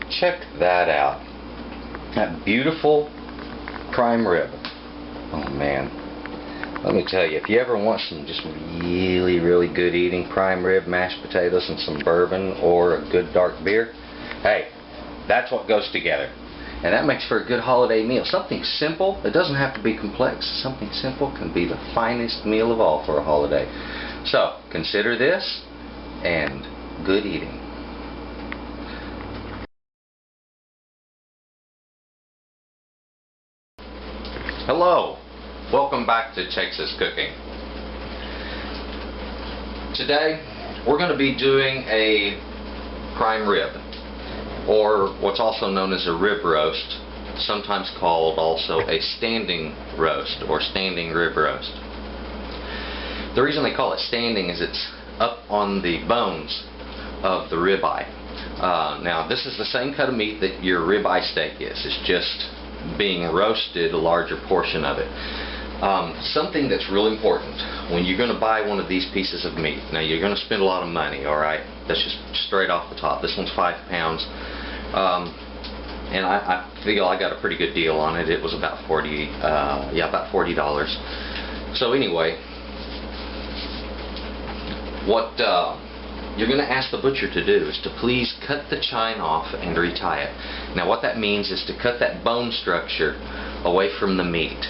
Check that out. That beautiful prime rib. Oh man. Let me tell you, if you ever want some just really good eating prime rib, mashed potatoes, and some bourbon or a good dark beer, hey, that's what goes together. And that makes for a good holiday meal. Something simple, it doesn't have to be complex. Something simple can be the finest meal of all for a holiday. So, consider this, and good eating. Hello, welcome back to Texas Cooking. Today we're going to be doing a prime rib, or what's also known as a rib roast, sometimes called also a standing roast or standing rib roast. The reason they call it standing is it's up on the bones of the ribeye. Now this is the same cut of meat that your ribeye steak is. It's just being roasted, a larger portion of it. Something that's real important when you're going to buy one of these pieces of meat. Now you're going to spend a lot of money, alright? That's just straight off the top. This one's 5 pounds. And I feel I got a pretty good deal on it. It was about about $40. So anyway, what you're going to ask the butcher to do is to please cut the chine off and retie it. Now what that means is to cut that bone structure away from the meat,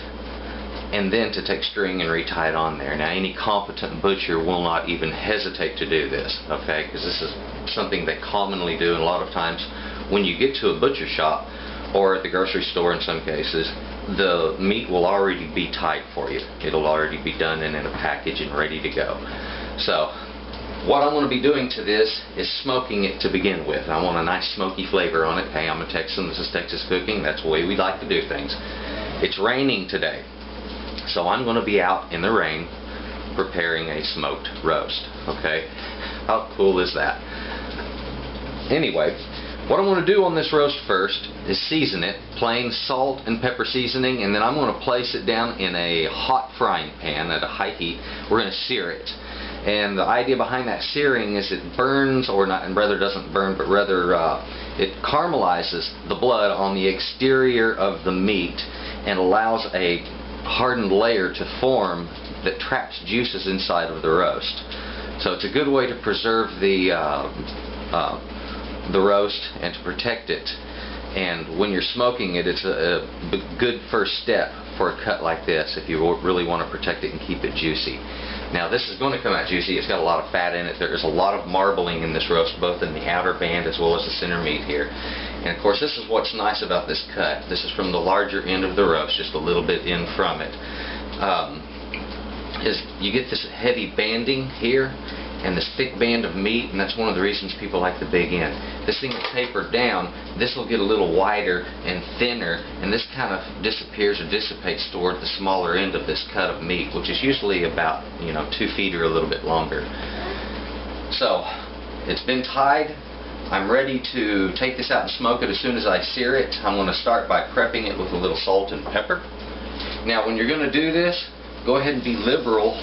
and then to take string and retie it on there. Now any competent butcher will not even hesitate to do this, okay, because this is something they commonly do, and a lot of times when you get to a butcher shop or at the grocery store in some cases, the meat will already be tied for you. It'll already be done and in a package and ready to go. So what I'm going to be doing to this is smoking it to begin with. I want a nice smoky flavor on it. Hey, I'm a Texan, this is Texas Cooking, that's the way we like to do things. It's raining today, so I'm going to be out in the rain preparing a smoked roast. Okay, how cool is that? Anyway, what I'm going to do on this roast first is season it, plain salt and pepper seasoning, and then I'm going to place it down in a hot frying pan at a high heat. We're going to sear it. And the idea behind that searing is it burns, or not, and rather doesn't burn, but rather it caramelizes the blood on the exterior of the meat and allows a hardened layer to form that traps juices inside of the roast. So it's a good way to preserve the roast and to protect it. And when you're smoking it, it's a good first step for a cut like this if you really want to protect it and keep it juicy. Now this is going to come out juicy. It's got a lot of fat in it. There's a lot of marbling in this roast, both in the outer band as well as the center meat here. And of course this is what's nice about this cut. This is from the larger end of the roast, just a little bit in from it. Is you get this heavy banding here and this thick band of meat, and that's one of the reasons people like the big end. This thing will taper down, this will get a little wider and thinner, and this kind of disappears or dissipates toward the smaller end of this cut of meat, which is usually about 2 feet or a little bit longer. So it's been tied. I'm ready to take this out and smoke it as soon as I sear it. I'm going to start by prepping it with a little salt and pepper. Now when you're going to do this, go ahead and be liberal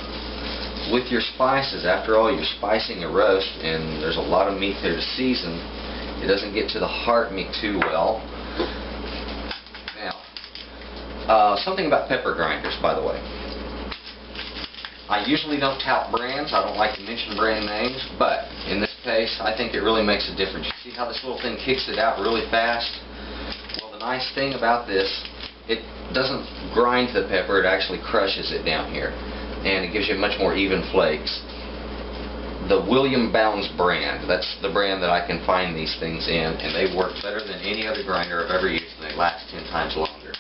with your spices. After all, you're spicing a roast and there's a lot of meat there to season. It doesn't get to the heart meat too well. Now, something about pepper grinders, by the way. I usually don't tout brands. I don't like to mention brand names, but in this case I think it really makes a difference. You see how this little thing kicks it out really fast? Well, the nice thing about this, it doesn't grind the pepper, it actually crushes it down here, and it gives you much more even flakes. The William Bounds brand, that's the brand that I can find these things in, and they work better than any other grinder I've ever used, and they last 10 times longer.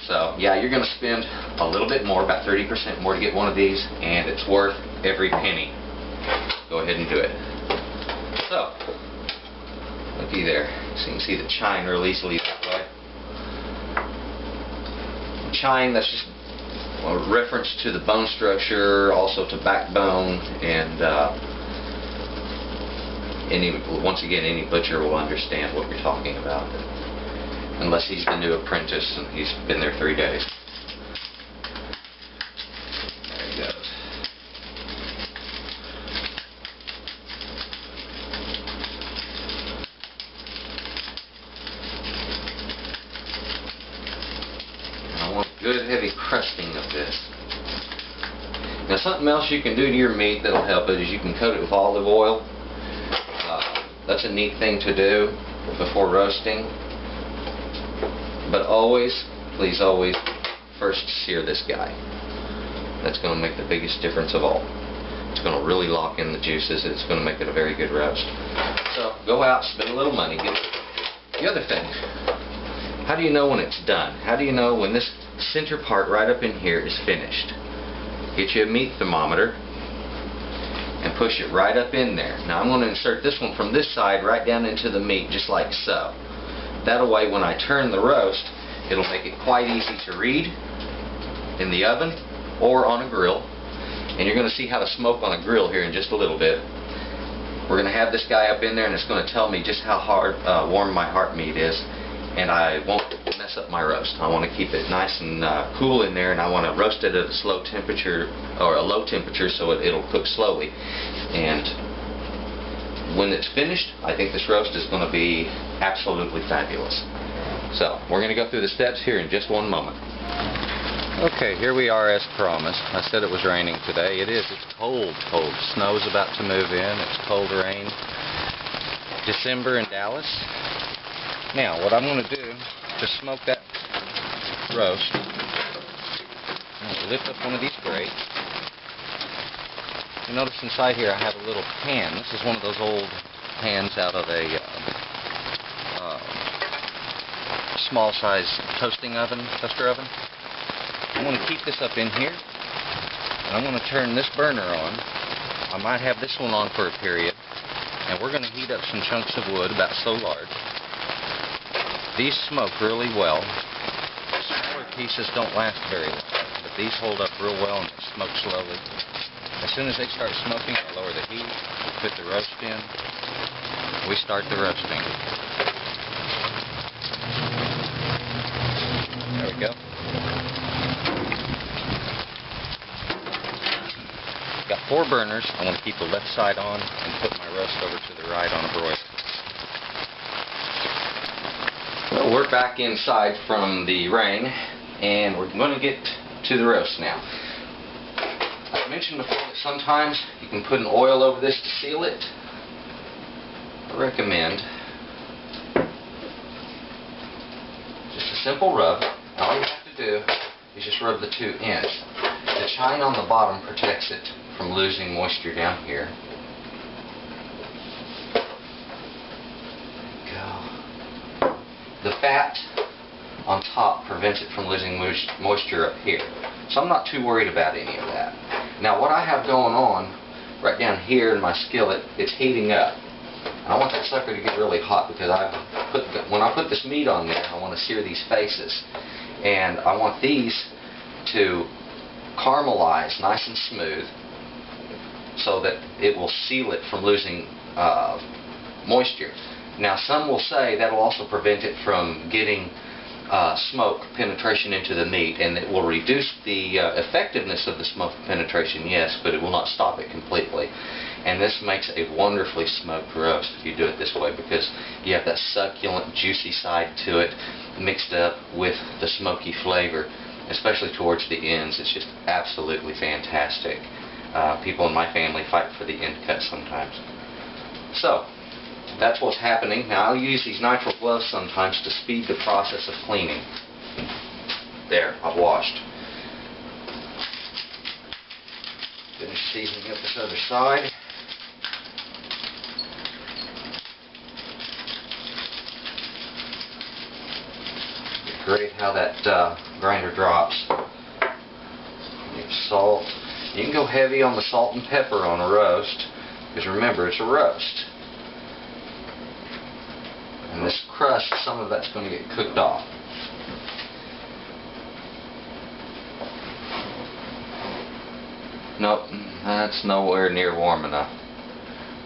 So yeah, you're going to spend a little bit more, about 30% more to get one of these, and it's worth every penny. Go ahead and do it. So, looky there, so you can see the chine real easily that way. Chine, that's just a reference to the bone structure, also to backbone, and once again, any butcher will understand what we're talking about, unless he's the new apprentice and he's been there 3 days. There he goes. good heavy crusting of this. Now something else you can do to your meat that'll help it is you can coat it with olive oil. That's a neat thing to do before roasting. But always, please always, first sear this guy. That's going to make the biggest difference of all. It's going to really lock in the juices. It's going to make it a very good roast. So go out, spend a little money. Get it. The other thing, how do you know when it's done? How do you know when this center part right up in here is finished? Get you a meat thermometer and push it right up in there. Now I'm going to insert this one from this side right down into the meat just like so. That way when I turn the roast, it'll make it quite easy to read in the oven or on a grill. And you're going to see how to smoke on a grill here in just a little bit. We're going to have this guy up in there and it's going to tell me just how warm my heart meat is. And I won't mess up my roast. I want to keep it nice and cool in there, and I want to roast it at a slow temperature or a low temperature so it'll cook slowly. And when it's finished, I think this roast is going to be absolutely fabulous. So we're going to go through the steps here in just one moment. Okay, here we are as promised. I said it was raining today. It is. It's cold, cold. Snow's about to move in. It's cold rain. December in Dallas. Now, what I'm going to do to smoke that roast, I'm going to lift up one of these grates. You notice inside here I have a little pan. This is one of those old pans out of a small size toaster oven. I'm going to keep this up in here, and I'm going to turn this burner on. I might have this one on for a period, and we're going to heat up some chunks of wood about so large. These smoke really well. Smaller pieces don't last very long, but these hold up real well and they smoke slowly. As soon as they start smoking, I lower the heat, we put the roast in, we start the roasting. There we go. Got 4 burners. I want to keep the left side on and put my roast over to the right on a broiler. Well, we're back inside from the rain, and we're going to get to the roast now. I mentioned before that sometimes you can put an oil over this to seal it. I recommend just a simple rub. All you have to do is just rub the 2 ends. The chine on the bottom protects it from losing moisture down here. The fat on top prevents it from losing moisture up here. So I'm not too worried about any of that. Now what I have going on right down here in my skillet, it's heating up. And I want that sucker to get really hot because when I put this meat on there, I want to sear these faces. And I want these to caramelize nice and smooth so that it will seal it from losing moisture. Now some will say that'll also prevent it from getting smoke penetration into the meat, and it will reduce the effectiveness of the smoke penetration, yes, but it will not stop it completely. And this makes a wonderfully smoked roast if you do it this way, because you have that succulent, juicy side to it mixed up with the smoky flavor, especially towards the ends. It's just absolutely fantastic. People in my family fight for the end cut sometimes. So that's what's happening. Now I'll use these nitrile gloves sometimes to speed the process of cleaning. There, I've washed. Finish seasoning up this other side. It's great how that grinder drops. Salt. You can go heavy on the salt and pepper on a roast, because remember, it's a roast. And this crust, some of that's going to get cooked off. Nope, that's nowhere near warm enough.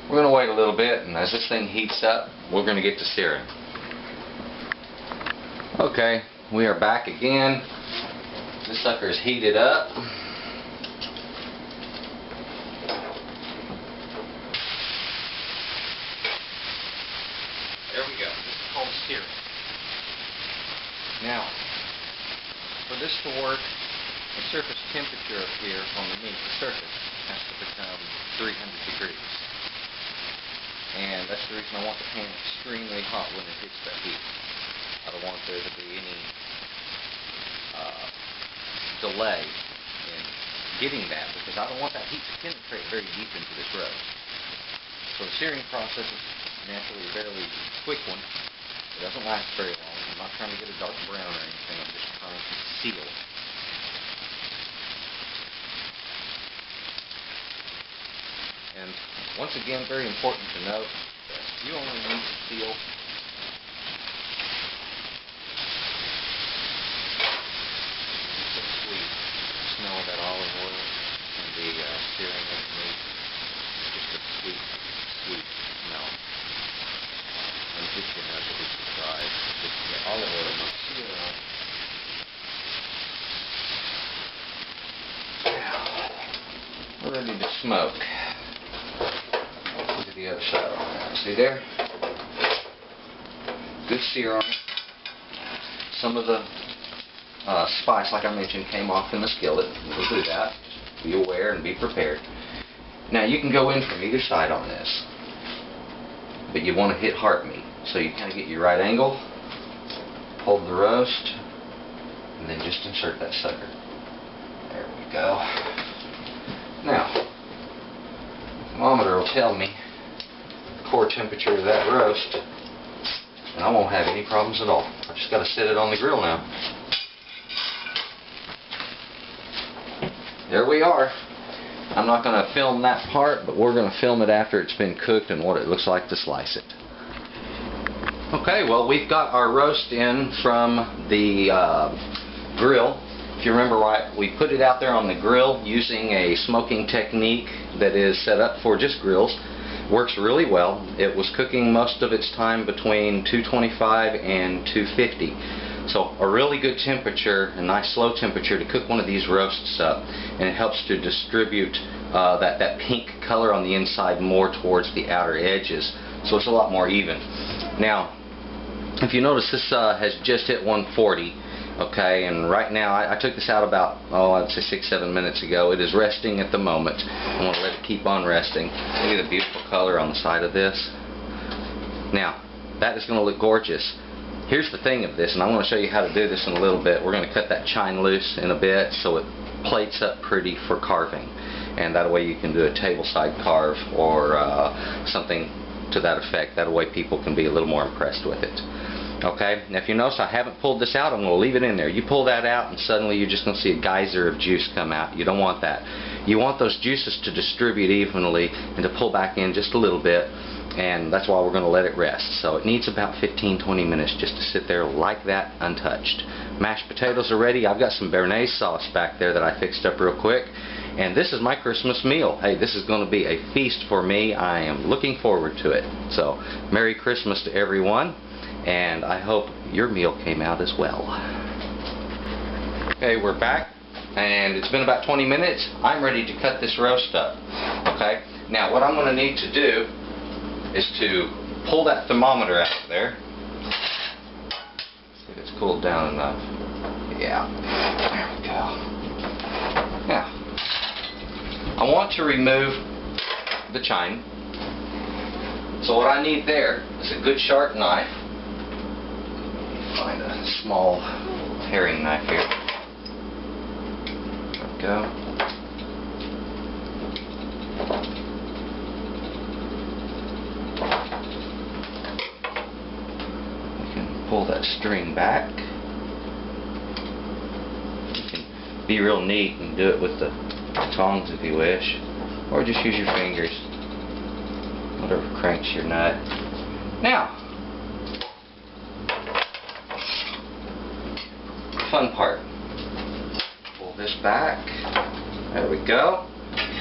We're going to wait a little bit, and as this thing heats up, we're going to get to searing. Okay, we are back again. This sucker is heated up. There we go. This is called searing. Now, for this to work, the surface temperature up here on the meat surface has to become 300 degrees. And that's the reason I want the pan extremely hot when it hits that heat. I don't want there to be any delay in getting that, because I don't want that heat to penetrate very deep into this roast. So the searing process is naturally a fairly quick one. It doesn't last very long. I'm not trying to get a dark brown or anything. I'm just trying to seal. And once again, very important to note that you only need to seal the sweet smell of that olive oil and the searing of the meat. Just a sweet, sweet smell. And just enough to be surprised that the olive oil must seal on. Now, we're ready to smoke. Look at the other side on that. See there? Good sear on it. Some of the spice, like I mentioned, came off in the skillet. We'll do that. Be aware and be prepared. Now you can go in from either side on this, but you want to hit heart meat. So you kind of get your right angle, hold the roast, and then just insert that sucker. There we go. Now, the thermometer will tell me the core temperature of that roast, and I won't have any problems at all. I just got to set it on the grill now. There we are. I'm not going to film that part, but we're going to film it after it's been cooked and what it looks like to slice it. Okay, well, we've got our roast in from the grill. If you remember right, we put it out there on the grill using a smoking technique that is set up for just grills. Works really well. It was cooking most of its time between 225 and 250. So a really good temperature, a nice slow temperature to cook one of these roasts up, and it helps to distribute that pink color on the inside more towards the outer edges, so it's a lot more even. Now, if you notice, this has just hit 140, okay, and right now I took this out about, I'd say 6-7 minutes ago. It is resting at the moment. I'm going to let it keep on resting. Look at the beautiful color on the side of this. Now, that is going to look gorgeous. Here's the thing of this, and I'm going to show you how to do this in a little bit. We're going to cut that chine loose in a bit so it plates up pretty for carving, and that way you can do a tableside carve or something to that effect. That way people can be a little more impressed with it. Okay, now if you notice I haven't pulled this out, I'm going to leave it in there. You pull that out and suddenly you're just going to see a geyser of juice come out. You don't want that. You want those juices to distribute evenly and to pull back in just a little bit, and that's why we're going to let it rest. So it needs about 15-20 minutes just to sit there like that, untouched. Mashed potatoes are ready. I've got some béarnaise sauce back there that I fixed up real quick, and this is my Christmas meal. Hey, this is going to be a feast for me. I am looking forward to it. So Merry Christmas to everyone, and I hope your meal came out as well. Okay, we're back, and it's been about 20 minutes. I'm ready to cut this roast up. Okay, now what I'm going to need to do is to pull that thermometer out of there. See if it's cooled down enough. Yeah, there we go. Now, I want to remove the chine. So what I need there is a good sharp knife. Find a small herring knife here. There we go. Pull that string back. You can be real neat and do it with the tongs if you wish, or just use your fingers, whatever cranks your nut. Now, the fun part. Pull this back. There we go.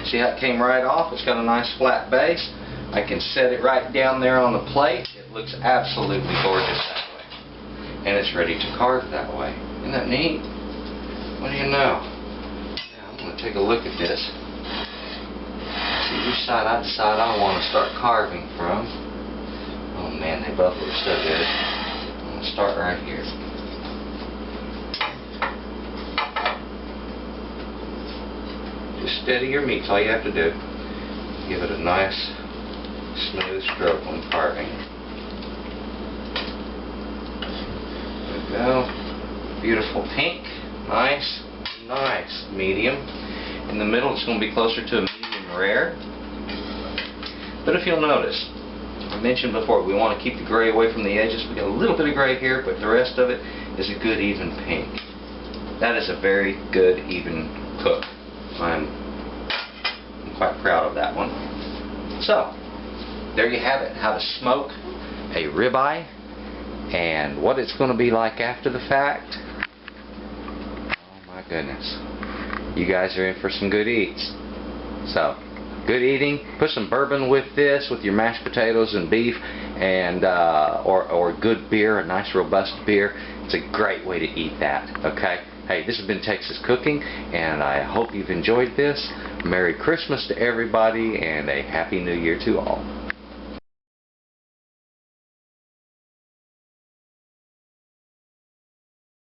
See how it came right off? It's got a nice flat base. I can set it right down there on the plate. It looks absolutely gorgeous that way. And it's ready to carve that way. Isn't that neat? What do you know? Now I'm going to take a look at this. See which side I decide I want to start carving from. Oh man, they both look so good. I'm going to start right here. steady your meats. All you have to do. Give it a nice, smooth stroke when carving. There we go. Beautiful pink. Nice, nice. Medium. In the middle, it's going to be closer to a medium rare. But if you'll notice, I mentioned before, we want to keep the gray away from the edges. We got a little bit of gray here, but the rest of it is a good even pink. That is a very good even cook. I'm quite proud of that one. So, there you have it. How to smoke a ribeye and what it's going to be like after the fact. Oh my goodness. You guys are in for some good eats. So, good eating. Put some bourbon with this, with your mashed potatoes and beef, and or good beer, a nice robust beer. It's a great way to eat that. Okay. Hey, this has been Texas Cooking, and I hope you've enjoyed this. Merry Christmas to everybody, and a Happy New Year to all.